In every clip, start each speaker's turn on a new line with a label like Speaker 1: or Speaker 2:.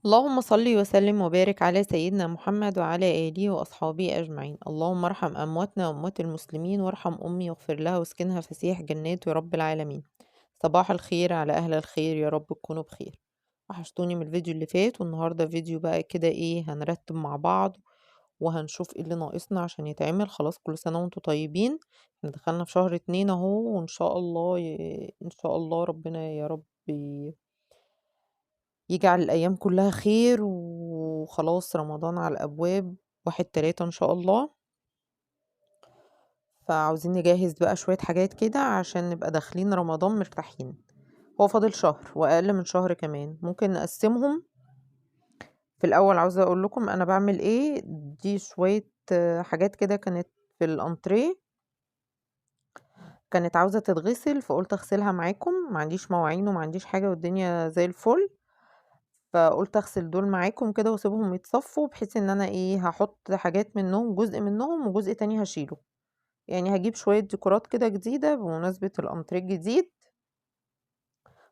Speaker 1: اللهم صل وسلم وبارك على سيدنا محمد وعلى آله وأصحابه أجمعين. اللهم ارحم أمواتنا وأموات المسلمين وارحم أمي واغفر لها واسكنها فسيح جنات يا رب العالمين. صباح الخير على أهل الخير، يا رب تكونوا بخير. وحشتوني من الفيديو اللي فات، والنهاردة فيديو بقى كده هنرتب مع بعض وهنشوف ايه اللي ناقصنا عشان يتعمل. خلاص، كل سنة وانتم طيبين. احنا دخلنا في شهر 2 اهو، وان شاء الله ان شاء الله ربنا يا رب يجعل الأيام كلها خير، وخلاص رمضان على الأبواب. 1/3 إن شاء الله. فعاوزين نجهز بقى شوية حاجات كده عشان نبقى داخلين رمضان مرتاحين. هو فاضل شهر وأقل من شهر كمان، ممكن نقسمهم. في الأول عاوزة أقول لكم أنا بعمل ايه. دي شوية حاجات كده كانت في الأنتريه، كانت عاوزة تتغسل، فقلت أغسلها معاكم. ما عنديش مواعين وما عنديش حاجة والدنيا زي الفل، فقلت اغسل دول معاكم كده واسيبهم يتصفوا، بحيث ان انا هحط حاجات منهم، جزء منهم وجزء تاني هشيله. يعني هجيب شوية ديكورات كده جديدة بمناسبة الانتريه الجديد،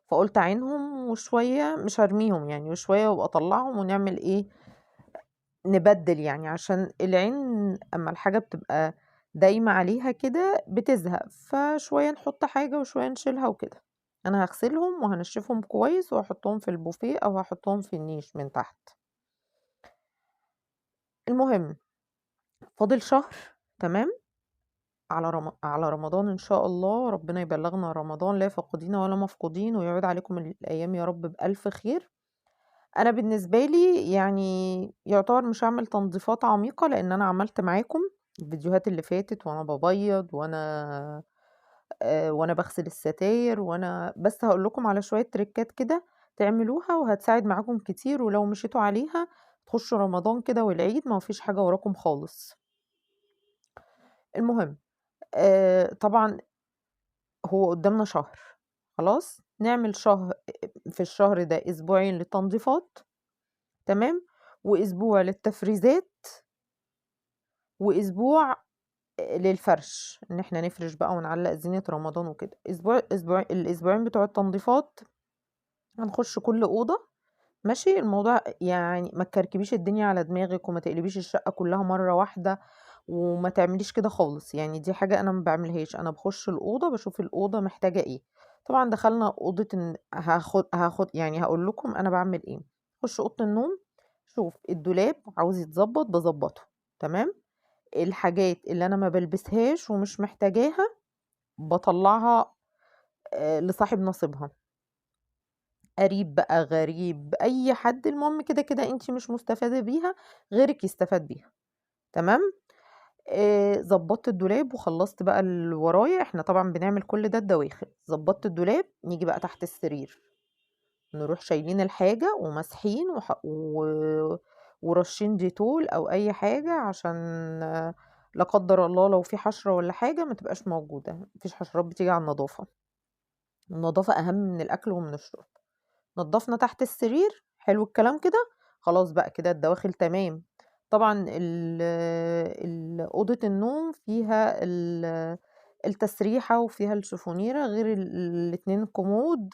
Speaker 1: فقلت عينهم وشوية مش هرميهم يعني، وشوية وابقى اطلعهم ونعمل نبدل يعني، عشان العين اما الحاجة بتبقى دايمة عليها كده بتزهق، فشوية نحط حاجة وشوية نشيلها وكده. انا هغسلهم وهنشفهم كويس وهحطهم في البوفيه او هحطهم في النيش من تحت. المهم، فاضل شهر تمام على رمضان ان شاء الله. ربنا يبلغنا رمضان لا فاقدين ولا مفقودين، ويعود عليكم الايام يا رب بألف خير. انا بالنسبه لي يعني يعتبر مش هعمل تنظيفات عميقه، لان انا عملت معاكم الفيديوهات اللي فاتت وانا ببيض وانا بغسل الستاير، وانا بس هقول لكم على شويه تريكات كده تعملوها وهتساعد معاكم كتير، ولو مشيتوا عليها تخشوا رمضان كده والعيد ما فيش حاجه وراكم خالص. المهم، طبعا هو قدامنا شهر. خلاص نعمل شهر، في الشهر ده اسبوعين للتنظيفات، تمام، واسبوع للتفريزات، واسبوع للفرش، ان احنا نفرش بقى ونعلق زينة رمضان وكده. الاسبوعين بتوع التنظيفات هنخش كل اوضة. ماشي الموضوع يعني، ما تكركبيش الدنيا على دماغك وما تقلبيش الشقة كلها مرة واحدة، وما تعمليش كده خالص يعني. دي حاجة انا ما بعملهاش. انا بخش الأوضة بشوف الأوضة محتاجة ايه. طبعا دخلنا أوضة هاخد يعني هقول لكم انا بعمل ايه. خش أوضة النوم، شوف الدولاب عاوز يتظبط بظبطه، تمام. الحاجات اللي انا ما بلبسهاش ومش محتاجاها بطلعها لصاحب نصيبها، قريب بقى غريب اي حد، المهم كده كده انتي مش مستفادة بيها، غيرك يستفاد بيها، تمام. ظبطت الدولاب وخلصت بقى اللي ورايا. احنا طبعا بنعمل كل ده الدواخل. ظبطت الدولاب، نيجي بقى تحت السرير، نروح شايلين الحاجة ومسحين ورشين ديتول او اي حاجة، عشان لا قدر الله لو في حشرة ولا حاجة ما تبقاش موجودة. مفيش حشرات بتيجي على النظافة. النظافة اهم من الاكل ومن الشرب. نضفنا تحت السرير، حلو الكلام كده. خلاص بقى كده الدواخل تمام. طبعا أوضة النوم فيها التسريحة وفيها الشفونيرة، غير الاتنين كومود.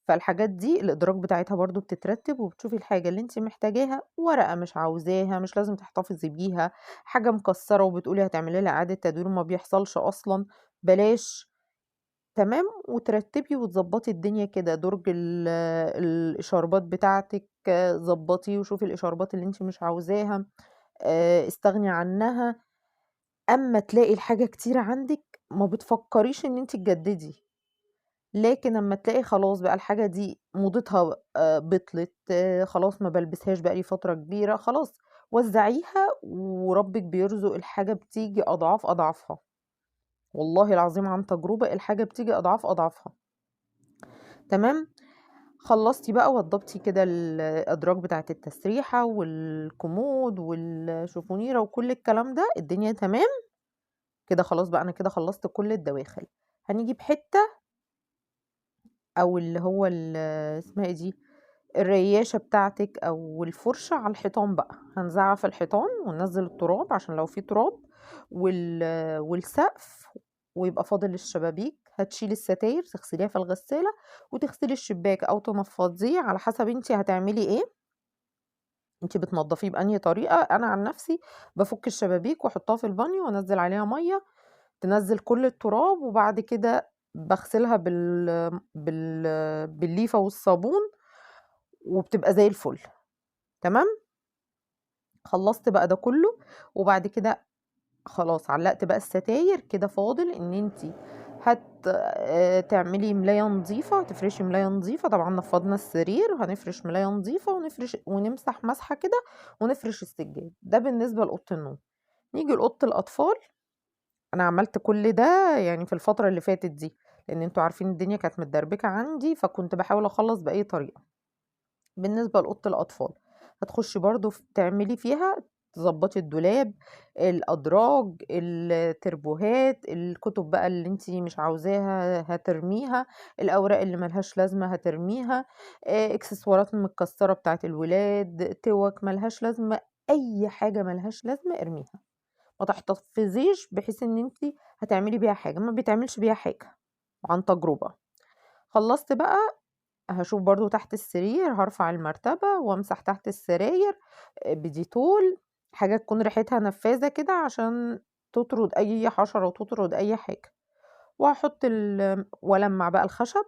Speaker 1: فالحاجات دي الإدراج بتاعتها برضو بتترتب، وبتشوفي الحاجة اللي انت محتاجاها. ورقة مش عاوزاها مش لازم تحتفظي بيها. حاجة مكسرة وبتقولي هتعملي لها إعادة تدوير ما بيحصلش أصلا، بلاش. تمام، وترتبي وتظبطي الدنيا كده. درج الإشاربات بتاعتك ظبطيه وشوفي الإشاربات اللي انت مش عاوزاها استغني عنها. اما تلاقي الحاجة كتيرة عندك ما بتفكريش ان انت تجددي، لكن اما تلاقي خلاص بقى الحاجة دي موضتها بطلت، خلاص ما بلبسهاش بقالي فترة كبيرة، خلاص وزعيها، وربك بيرزق. الحاجة بتيجي أضعاف أضعافها، والله العظيم عن تجربة. الحاجة بتيجي أضعاف أضعافها، تمام. خلصتي بقى وضبطي كده الأدراج بتاعة التسريحة والكومود والشوفونيرة وكل الكلام ده، الدنيا تمام كده. خلاص بقى أنا كده خلصت كل الدواخل. هنيجي بحتة أو اللي هو اسمها ايه دي، الرياشة بتاعتك أو الفرشة على الحيطان بقى. هنزعف الحيطان وننزل التراب عشان لو في تراب، والسقف. ويبقى فاضل الشبابيك. هتشيلي الستاير تغسليها في الغسالة، وتغسلي الشباك أو تنفضيه على حسب انتي هتعملي ايه. أنتِ بتنضّفيه بأنهي طريقة. أنا عن نفسي بافُك الشبابيك وأحطها في البانيو وأنزّل عليها مَيّة تنزّل كل التراب، وبعد كده باغسلها بالليفة والصابون وبتبقى زي الفل. تمام. خلّصت بقى ده كله، وبعد كده خلاص علّقت بقى الستاير، كده فاضل إن أنتِ هت تعملي ملاية نضيفة، تفرشي ملاية نضيفة. طبعًا نفّضنا السرير، هنفرش ملاية نضيفة ونفرش ونمسح مسحة كده ونفرش السجاد. ده بالنسبة لأوضة النوم. نيجي لأوضة الأطفال. أنا عملت كل ده يعني في الفترة اللي فاتت دي، لإن أنتم عارفين الدنيا كانت متدربكة عندي، فكنت باحاول أخلّص بأي طريقة. بالنسبة لأوضة الأطفال، هتخشي برضه تعملي فيها، تضبّطي الدولاب، الأدراج، التربوهات، الكتب بقى اللي أنتِ مش عاوزاها هترميها، الأوراق اللي ما لهاش لازمة هترميها، إكسسوارات متكسّرة بتاعة الولاد، توَّك ما لهاش لازمة، أي حاجة ما لهاش لازمة ارميها. ما تحتفظيش بحيث إن أنتِ هتعملي بيها حاجة، ما بيتعملش بيها حاجة عن تجربة. خلّصت بقى، هاشوف برضه تحت السرير، هارفع المرتبة وامسح تحت السراير بديتول، حاجة تكون ريحتها نفاذة كده عشان تطرد أي حشرة وتطرد أي حاجة. وهاحط والمّع بقى الخشب.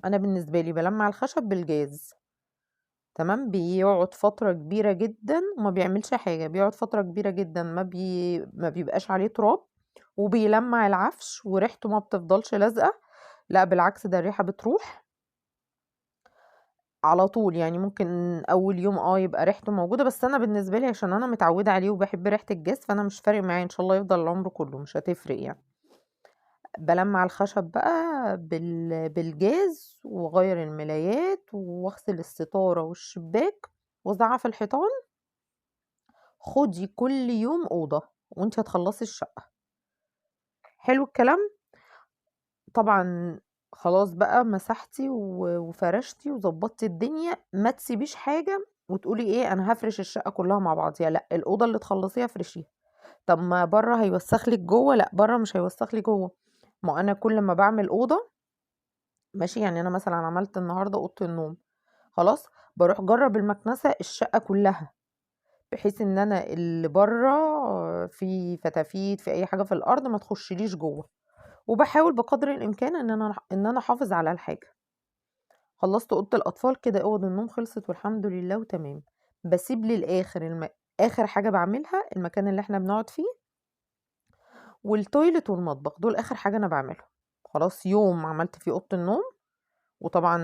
Speaker 1: أنا بالنسبة لي بالمّع الخشب بالجاز. تمام. بيقعد فترة كبيرة جدًا وما بيعملش حاجة، بيقعد فترة كبيرة جدًا ما بيبقاش عليه تراب، وبيلمّع العفش وريحته ما بتفضلش لازقة. لأ بالعكس، ده الريحة بتروح على طول. يعني ممكن أول يوم يبقى ريحته موجودة، بس أنا بالنسبة لي عشان أنا متعودة عليه وباحب ريحة الجاز، فأنا مش فارق معايا، إن شاء الله يفضل العمر كله، مش هتفرق يعني. بالمّع الخشب بقى بالجاز واغيّر الملايات واغسل الستارة والشباك وازعّف الحيطان. خدي كل يوم أوضة وأنتِ هتخلّصي الشقة. حلو الكلام. طبعًا خلاص بقى مسحتِ وفرشتِ وضبّطتِ الدنيا، ما تسيبيش حاجة وتقولي إيه أنا هافرش الشقة كلّها مع بعضيها. لأ، الأوضة اللي تخلّصيها افرشيها. طب ما برّه هيوسّخ لِك جوّه. لأ، برّه مش هيوسّخ لي جوّه. ما هو أنا كل ما باعمل أوضة ماشي، يعني أنا مثلًا عملت النهارده أوضة النوم، خلاص، باروح أجرّب المكنسة الشقة كلّها، بحيث إن أنا اللي برّه في فتافيت، في أي حاجة في الأرض ما تخشّليش جوّه. وباحاول بقدر الإمكان إن أنا أحافظ على الحاجة. خلّصت أوضة الأطفال، كده أوض النوم خلصت والحمد لله وتمام. باسيب للآخر آخر حاجة باعملها المكان اللي إحنا بنقعد فيه والتويلت والمطبخ، دول آخر حاجة أنا باعملهم. خلاص يوم عملت فيه أوضة النوم. وطبعًا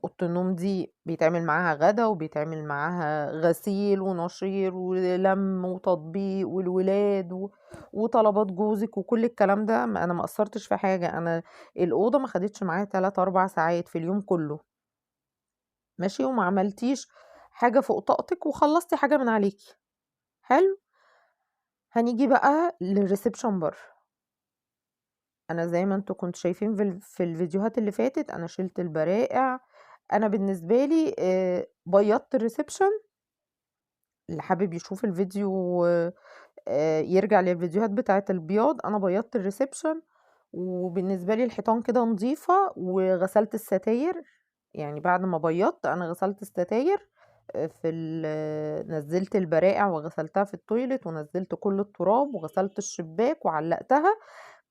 Speaker 1: أوضة النوم دي بيتعمل معاها غدا وبيتعمل معاها غسيل ونشير ولَم وتطبيق والولاد وطلبات جوزِك وكل الكلام ده. أنا ما قصّرتش في حاجة. أنا الأوضة ما خدتش معايا 3، 4 ساعات في اليوم كله. ماشي. وما عملتيش حاجة فوق طاقتِك وخلّصتِ حاجة من عليكِ. حلو. هنيجي بقى للreception برّه. أنا زي ما أنتم كنتم شايفين في الفيديوهات اللي فاتت، أنا شِلت البرائع. أنا بالنسبة لي بيّضت الreception. اللي حابب يشوف الفيديو يرجع للفيديوهات بتاعة البياض. أنا بيّضت الreception وبالنسبة لي الحيطان كده نضيفة وغسلت الستاير. يعني بعد ما بيّضت أنا غسلت الستاير نزّلت البرائع وغسلتها في التويلت ونزّلت كل التراب وغسلت الشباك وعلّقتها.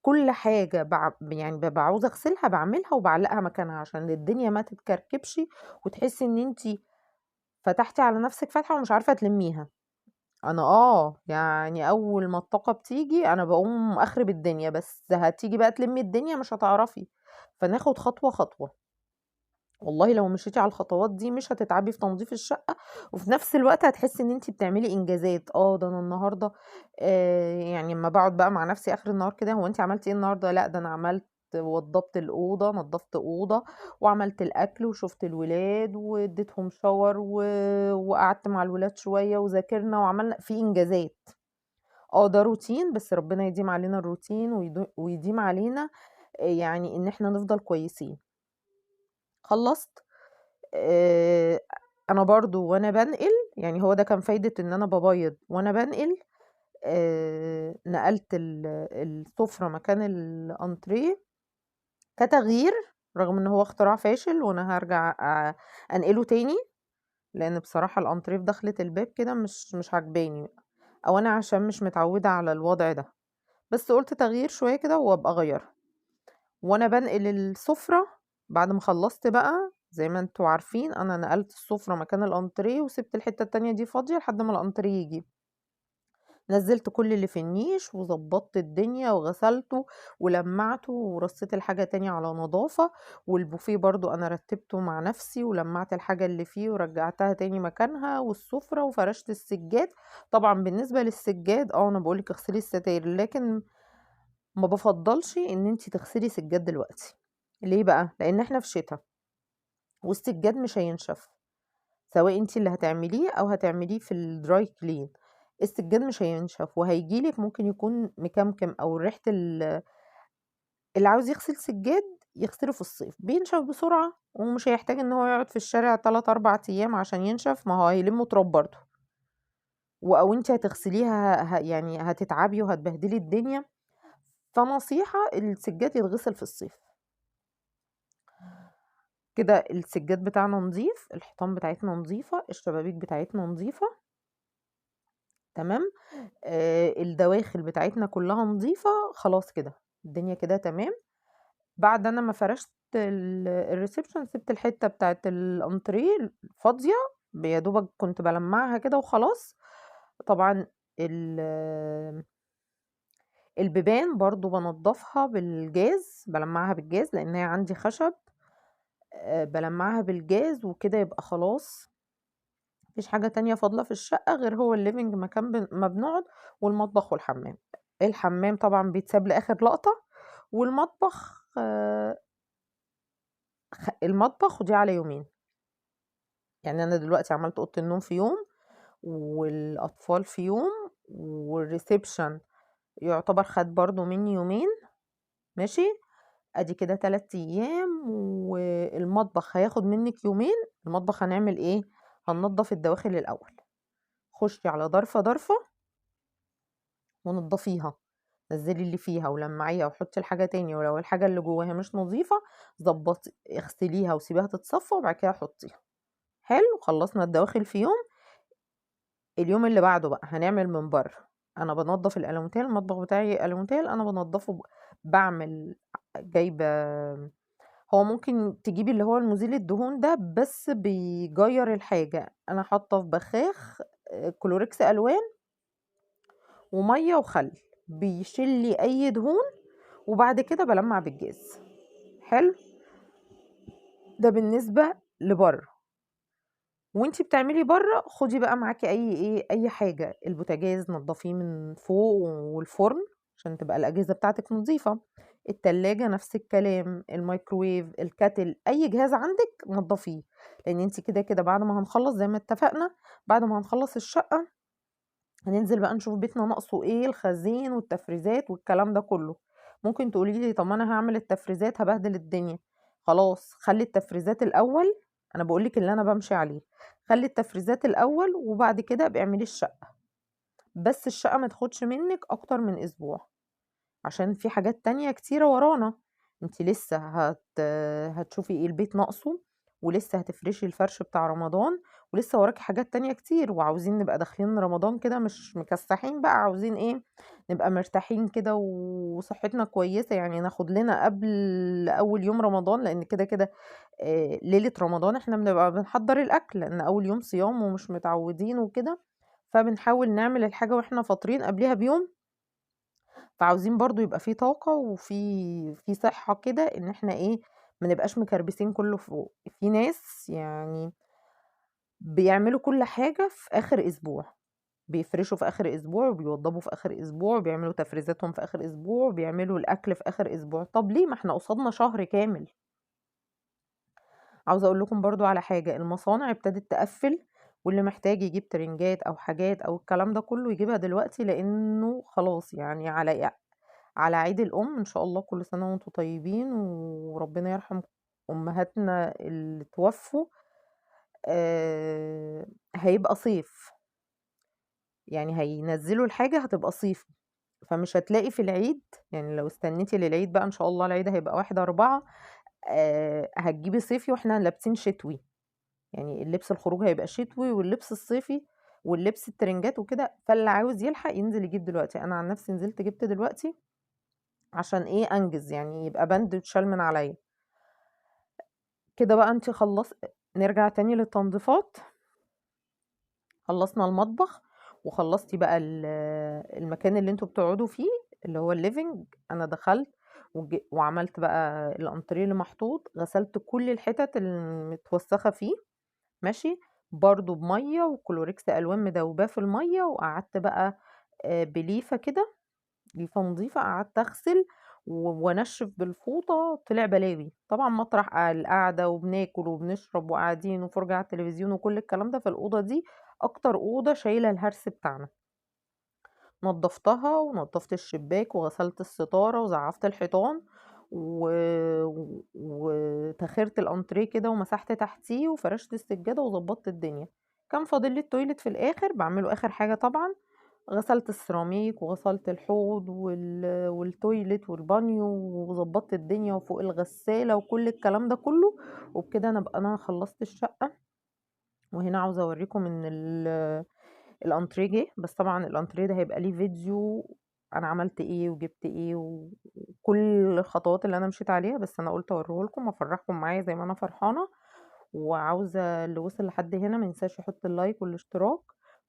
Speaker 1: كل حاجة يعني بابقى عاوزة أغسلها باعملها وباعلّقها مكانها عشان الدنيا ما تتكركبش وتحسّي إن أنتِ فتحتِ على نَفْسِك فتحة ومش عارفة تلمّيها. أنا يعني أول ما الطاقة بتيجي أنا باقوم أخرب الدنيا، بس هتيجي بقى تلمّي الدنيا مش هتعرفي. فناخد خطوة، خطوة. والله لو مشيتِ على الخطوات دي مش هتتعبي في تنضيف الشقة، وفي نفس الوقت هتحسي إن أنتِ بتعملي إنجازات. ده أنا النهارده يعني أمّا باقعد بقى مع نفسي آخر النهار كده، هو أنتِ عملتِ إيه النهارده؟ لأ، ده أنا عملت وضّبت الأوضة، نضّفت أوضة، وعملت الأكل، وشُفت الولاد، واديتهم shower وقعدت مع الولاد شوية، وذاكرنا وعملنا في إنجازات. ده روتين، بس ربنا يديم علينا الروتين ويديم علينا يعني إن إحنا نفضل كويسين. خلّصت. آآ أنا برضه وأنا بانقل، يعني هو ده كان فايدة إن أنا بابيض وأنا بانقل. نقلت السفرة مكان الأنتريه كتغيير، رغم إن هو اختراع فاشل وأنا هارجع أنقله تاني. لأن بصراحة الأنتريه في دخلة الباب كده مش عاجباني، أو أنا عشان مش متعودة على الوضع ده، بس قُلت تغيير شوية كده وأبقى أغيّرها. وأنا بانقل السفرة بعد ما خلّصت بقى زي ما أنتم عارفين أنا نقلت السفرة مكان الأنتريه وسِبت الحتّة التانية دي فاضية لحد ما الأنتريه ييجي. نزّلت كل اللي في النيش وضبّطت الدنيا وغسلته ولمّعته ورصّيت الحاجة تاني على نضافة، والبوفيه برضه أنا رتّبته مع نَفْسي ولمّعت الحاجة اللي فيه ورجّعتها تاني مكانها والسُفرة وفرشت السجّاد. طبعًا بالنسبة للسجّاد أنا باقول لِك اغسلي الستاير، لكن ما بافضّلش إن أنتِ تغسلي سجّاد دلوقتي. ليه بقى؟ لإن إحنا في شتا والسجّاد مش هينشف. سواء أنتِ اللي هتعمليه أو هتعمليه في الdry clean، السجاد مش هينشف وهييجي لِك ممكن يكون مكمكم أو ريحة اللي عاوز يغسل سجاد يغسله في الصيف، بينشف بسرعة ومش هيحتاج إن هو يقعد في الشارع 3، 4 أيام عشان ينشف، ما هو هيلمّوا تراب برضه، أو أنتِ هتغسليها يعني هتتعبي وهتبهدلي الدنيا، فنصيحة السجاد يتغسل في الصيف. كده السجاد بتاعنا نضيف، الحيطان بتاعتنا نضيفة، الشبابيك بتاعتنا نضيفة، تمام. الدواخل بتاعتنا كلّها نضيفة، خلاص كده، الدنيا كده تمام. بعد أنا ما فرشت الreception سِبت الحتّة بتاعة الأنتريه فاضية، يا دوبك كنت بالمّعها كده وخلاص. طبعًا ال البيبان برضه بانضّفها بالجاز، بالمّعها بالجاز لإن هي عندي خشب، بالمّعها بالجاز وكده يبقى خلاص ما فيش حاجة تانية فاضلة في الشقة غير هو الliving مكان ما بنقعد والمطبخ والحمام. الحمام طبعًا بيتساب لآخر لقطة، والمطبخ المطبخ خديه على يومين، يعني أنا دلوقتي عملت أوضة النوم في يوم، والأطفال في يوم، والreception يعتبر خَد برضه منّي يومين، ماشي، أدي كده 3 أيام، والمطبخ هياخد منِّك يومين. المطبخ هنعمل إيه، هننضّف الدواخل الأول، خُشي على ضرفة، ضرفة ونضّفيها، نزّلي اللي فيها ولمّعيها وحطّي الحاجة تاني، ولو الحاجة اللي جواها مش نضيفة ضبّطي اغسليها وسيبيها تتصفّى وبعد كده حطّيها. حلو، خلّصنا الدواخل في يوم. اليوم اللي بعده بقى هنعمل من برّه، أنا بانضّف الألوميتال، المطبخ بتاعي ألوميتال أنا بانضّفه باعمل جايبة هو ممكن تجيبي اللي هو المزيل الدهون ده، بس بيجيّر الحاجة، أنا حاطّة في بخاخ كلوركس ألوان ومَيّة وخَل، بيشيل لي أي دهون، وبعد كده بالمّع بالجاز. حلو، ده بالنسبة لبرّه. وأنتِ بتعملي برّه خدي بقى معاكِ أي حاجة، البوتاجاز نضّفيه من فوق والفرن عشان تبقى الأجهزة بتاعتِك نضيفة، التلاجة نفس الكلام، الميكروويف، الكاتل، أي جهاز عندِك نضّفيه، لإن أنتِ كده بعد ما هنخلّص زي ما اتفقنا، بعد ما هنخلّص الشقة هننزل بقى نشوف بيتنا ناقصه إيه، الخزين والتفريزات والكلام ده كله. ممكن تقولي لي طب ما أنا هاعمل التفريزات هابهدل الدنيا، خلاص خلّي التفريزات الأول، أنا باقول لِك اللي أنا بامشي عليه، خلّي التفريزات الأول وبعد كده ابقي اعملي الشقة، بس الشقة ما تاخدش منِّك أكتر من أسبوع. عشان في حاجات تانية كتيرة ورانا، أنتِ لسه هتشوفي إيه البيت ناقصه، ولسه هتفرشي الفرش بتاع رمضان، ولسه وراكِ حاجات تانية كتير، وعاوزين نبقى داخلين رمضان كده مش مكسّحين بقى، عاوزين إيه، نبقى مرتاحين كده وصحتنا كويسة، يعني ناخد لنا قبل أول يوم رمضان، لإن كده ليلة رمضان إحنا بنبقى بنحضّر الأكل، لإن أول يوم صيام ومش متعودين وكده، فبنحاول نعمل الحاجة وإحنا فاطرين قبليها بيوم. فعاوزين برضه يبقى في طاقة وفي صحة كده إن إحنا إيه، ما نبقاش مكربسين كُلّه فوق. في ناس يعني بيعملوا كل حاجة في آخر أسبوع، بيفرشوا في آخر أسبوع وبيوضّبوا في آخر أسبوع وبيعملوا تفريزاتهم في آخر أسبوع وبيعملوا الأكل في آخر أسبوع، طب ليه؟ ما إحنا قصادنا شهر كامل. عاوزة أقول لكم برضه على حاجة، المصانع ابتدت تقفّل واللي محتاج يجيب ترنجات أو حاجات أو الكلام ده كُلّه يجيبها دلوقتي، لإنه خلاص يعني على عيد الأم إن شاء الله كل سنة وأنتم طيبين، وربنا يرحم أمهاتنا اللي اتوفوا، هيبقى صيف، يعني هينزّلوا الحاجة هتبقى صيفي، فمش هتلاقي في العيد يعني لو استنيتِ للعيد بقى إن شاء الله العيد هيبقى 1/4 هتجيبي صيفي وإحنا لابسين شتوي، يعني اللبس الخروج هيبقى شتوي واللبس الصيفي واللبس الترنجات وكده، فاللي عاوز يلحق ينزل يجيب دلوقتي. أنا عن نفسي نزلت جبت دلوقتي عشان إيه أنجز، يعني يبقى بند واتشال من عليَّ. كده بقى أنتِ نرجع تاني للتنضيفات. خلّصنا المطبخ وخلّصتِ بقى المكان اللي أنتم بتقعدوا فيه اللي هو الliving. أنا دخلت وعملت بقى الأنتريه اللي محطوط، غسلت كل الحتت المتوسخة فيه ماشي، برضه بمَيّة وكلوريكس ألوان مدوباه في المَيّة، وقعدت بقى بليفة كده، ليفة نضيفة، قعدت أغسل وأنشّف بالفوطة، طلع بلاوي. طبعًا مطرح القعدة وبناكل وبنشرب وقاعدين وفرجة على التلفزيون وكل الكلام ده، فالأوضة دي أكتر أوضة شايلة الهرس بتاعنا. نضّفتها ونضّفت الشباك وغسلت الستارة وزعّفت الحيطان و وتخِرت الأنتريه كده ومسحت تحتيه وفرشت السجادة وضبّطت الدنيا. كان فاضل لي التويلت في الآخر باعمله آخر حاجة طبعًا. غسلت السيراميك وغسلت الحوض والتويلت والبانيو وضبّطت الدنيا وفوق الغسالة وكل الكلام ده كله، وبكده أنا خلّصت الشقة. وهنا عاوزة أورّيكم إن الأنتريه جِه، بس طبعًا الأنتريه ده هيبقى ليه فيديو أنا عملت إيه وجِبت إيه وكل الخطوات اللي أنا مشيت عليها، بس أنا قُلت أورّيه لكم أفرّحكم معايا زي ما أنا فرحانة. وعاوزة اللي وصل لحد هنا ما ينساش يحط اللايك والاشتراك،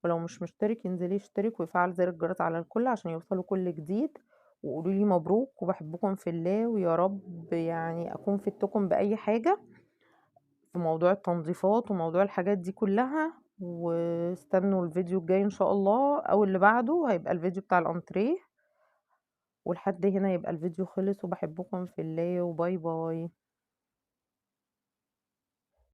Speaker 1: ولو مش مشترك ينزل يشترك ويفعل زر الجرس على الكل عشان يوصله كل جديد. وقولوا لي مبروك وباحبكم في الله، ويا رب يعني أكون فدتكم بأي حاجة في موضوع التنظيفات وموضوع الحاجات دي كلها. واستنوا الفيديو الجاي إن شاء الله أو اللي بعده هيبقى الفيديو بتاع الأنتريه. ولحد هنا يبقى الفيديو خلص، وباحبكم في الله، وباي باي.